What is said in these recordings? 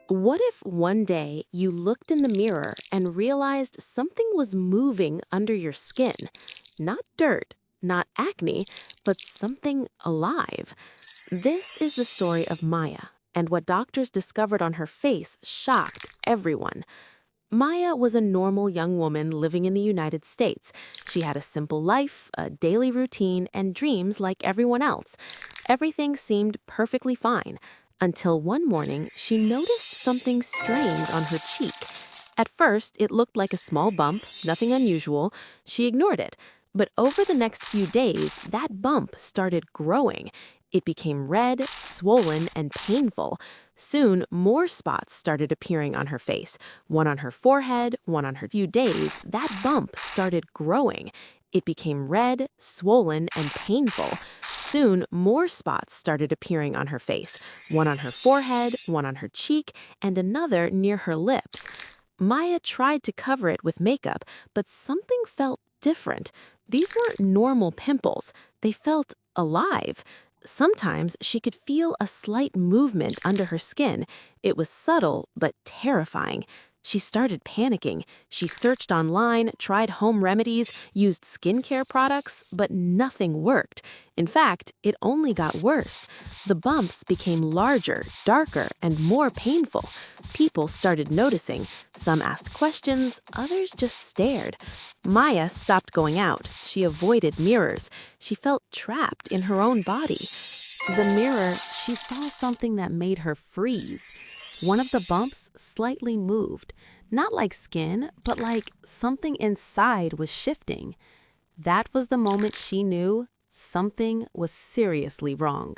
What if one day you looked in the mirror and realized something was moving under your skin? Not dirt, not acne, but something alive. This is the story of Maya, and what doctors discovered on her face shocked everyone. Maya was a normal young woman living in the United States. She had a simple life, a daily routine, and dreams like everyone else. Everything seemed perfectly fine until one morning she noticed something strange on her cheek. At first, it looked like a small bump, nothing unusual. She ignored it. But over the next few days, that bump started growing. It became red, swollen, and painful. Soon, more spots started appearing on her face. One on her forehead, one on her few days, that bump started growing. It became red, swollen, and painful. Soon, more spots started appearing on her face. One on her forehead, one on her cheek, and another near her lips. Maya tried to cover it with makeup, but something felt different. These weren't normal pimples. They felt alive. Sometimes she could feel a slight movement under her skin. It was subtle but terrifying. She started panicking. She searched online, tried home remedies, used skincare products, but nothing worked. In fact, it only got worse. The bumps became larger, darker, and more painful. People started noticing. Some asked questions, others just stared. Maya stopped going out. She avoided mirrors. She felt trapped in her own body. The mirror, she saw something that made her freeze. One of the bumps slightly moved, not like skin, but like something inside was shifting. That was the moment she knew something was seriously wrong.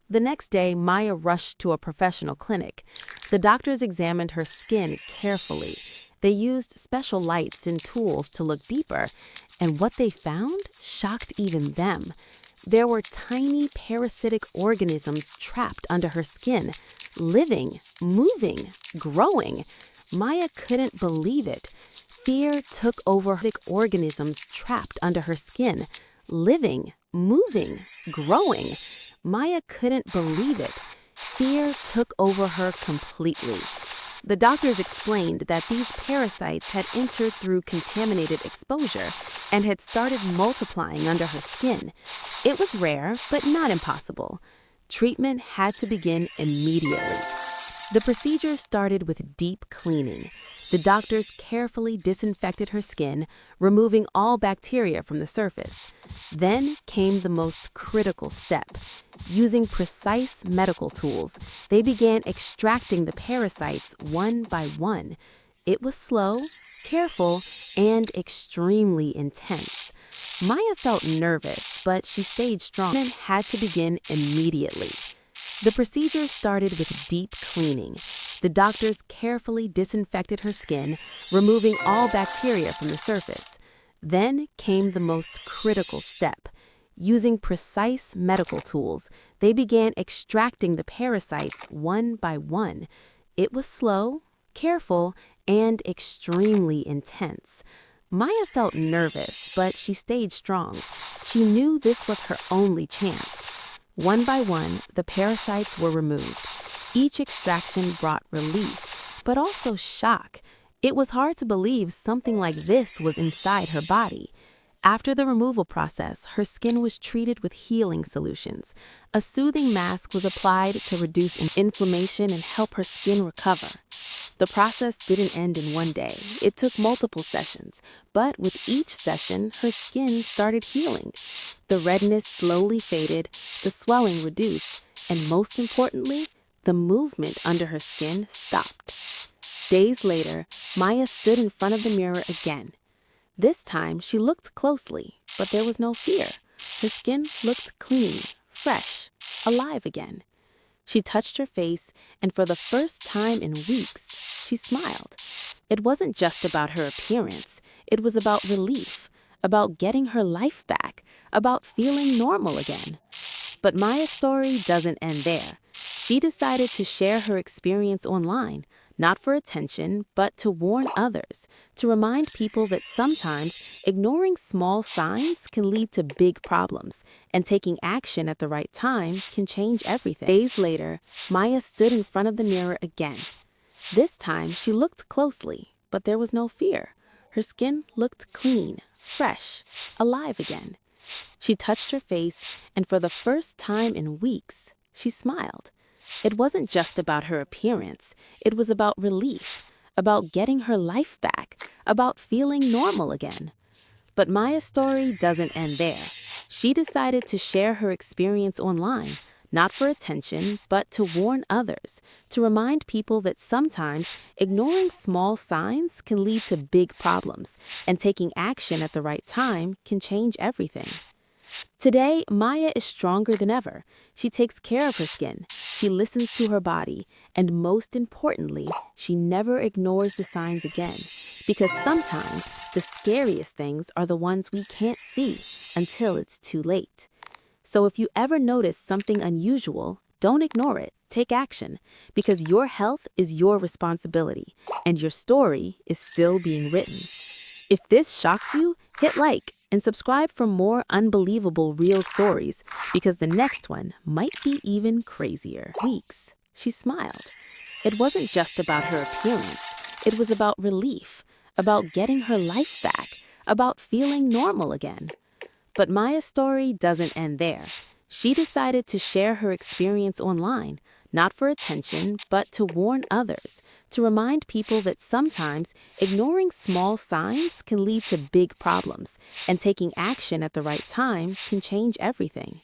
The next day, Maya rushed to a professional clinic. The doctors examined her skin carefully. They used special lights and tools to look deeper, and what they found shocked even them. There were tiny parasitic organisms trapped under her skin, living, moving, growing. Maya couldn't believe it. Fear took over her organisms trapped under her skin, living, moving, growing. Maya couldn't believe it. Fear took over her completely. The doctors explained that these parasites had entered through contaminated exposure and had started multiplying under her skin. It was rare, but not impossible. Treatment had to begin immediately. The procedure started with deep cleaning. The doctors carefully disinfected her skin, removing all bacteria from the surface. Then came the most critical step. Using precise medical tools, they began extracting the parasites one by one. It was slow, careful, and extremely intense. Maya felt nervous, but she stayed strong. Treatment had to begin immediately. The procedure started with deep cleaning. The doctors carefully disinfected her skin, removing all bacteria from the surface. Then came the most critical step. Using precise medical tools, they began extracting the parasites one by one. It was slow, careful, and extremely intense. Maya felt nervous, but she stayed strong. She knew this was her only chance. One by one, the parasites were removed. Each extraction brought relief, but also shock. It was hard to believe something like this was inside her body. After the removal process, her skin was treated with healing solutions. A soothing mask was applied to reduce inflammation and help her skin recover. The process didn't end in one day. It took multiple sessions, but with each session, her skin started healing. The redness slowly faded, the swelling reduced, and most importantly, the movement under her skin stopped. Days later, Maya stood in front of the mirror again. This time, she looked closely, but there was no fear. Her skin looked clean, fresh, alive again. She touched her face, and for the first time in weeks, she smiled. It wasn't just about her appearance. It was about relief, about getting her life back, about feeling normal again. But Maya's story doesn't end there. She decided to share her experience online, not for attention, but to warn others, to remind people that sometimes ignoring small signs can lead to big problems, and taking action at the right time can change everything. Days later, Maya stood in front of the mirror again. This time she looked closely, but there was no fear. Her skin looked clean, fresh, alive again. She touched her face, and for the first time in weeks, she smiled. It wasn't just about her appearance, it was about relief, about getting her life back, about feeling normal again. But Maya's story doesn't end there. She decided to share her experience online, not for attention, but to warn others, to remind people that sometimes ignoring small signs can lead to big problems, and taking action at the right time can change everything. Today, Maya is stronger than ever. She takes care of her skin, she listens to her body, and most importantly, she never ignores the signs again. Because sometimes the scariest things are the ones we can't see until it's too late. So if you ever notice something unusual, don't ignore it. Take action, because your health is your responsibility, and your story is still being written. If this shocked you, hit like and subscribe for more unbelievable real stories, because the next one might be even crazier. Weeks, she smiled. It wasn't just about her appearance, it was about relief, about getting her life back, about feeling normal again. But Maya's story doesn't end there. She decided to share her experience online, not for attention, but to warn others, to remind people that sometimes ignoring small signs can lead to big problems, and taking action at the right time can change everything.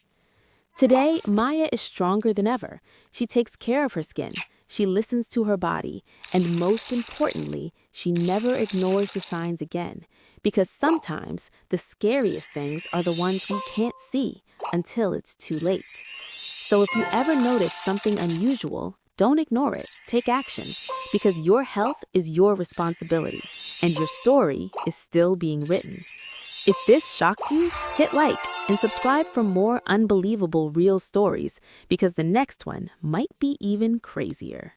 Today, Maya is stronger than ever. She takes care of her skin, she listens to her body, and most importantly, she never ignores the signs again. Because sometimes the scariest things are the ones we can't see until it's too late. So if you ever notice something unusual, don't ignore it. Take action, because your health is your responsibility, and your story is still being written. If this shocked you, hit like and subscribe for more unbelievable real stories, because the next one might be even crazier.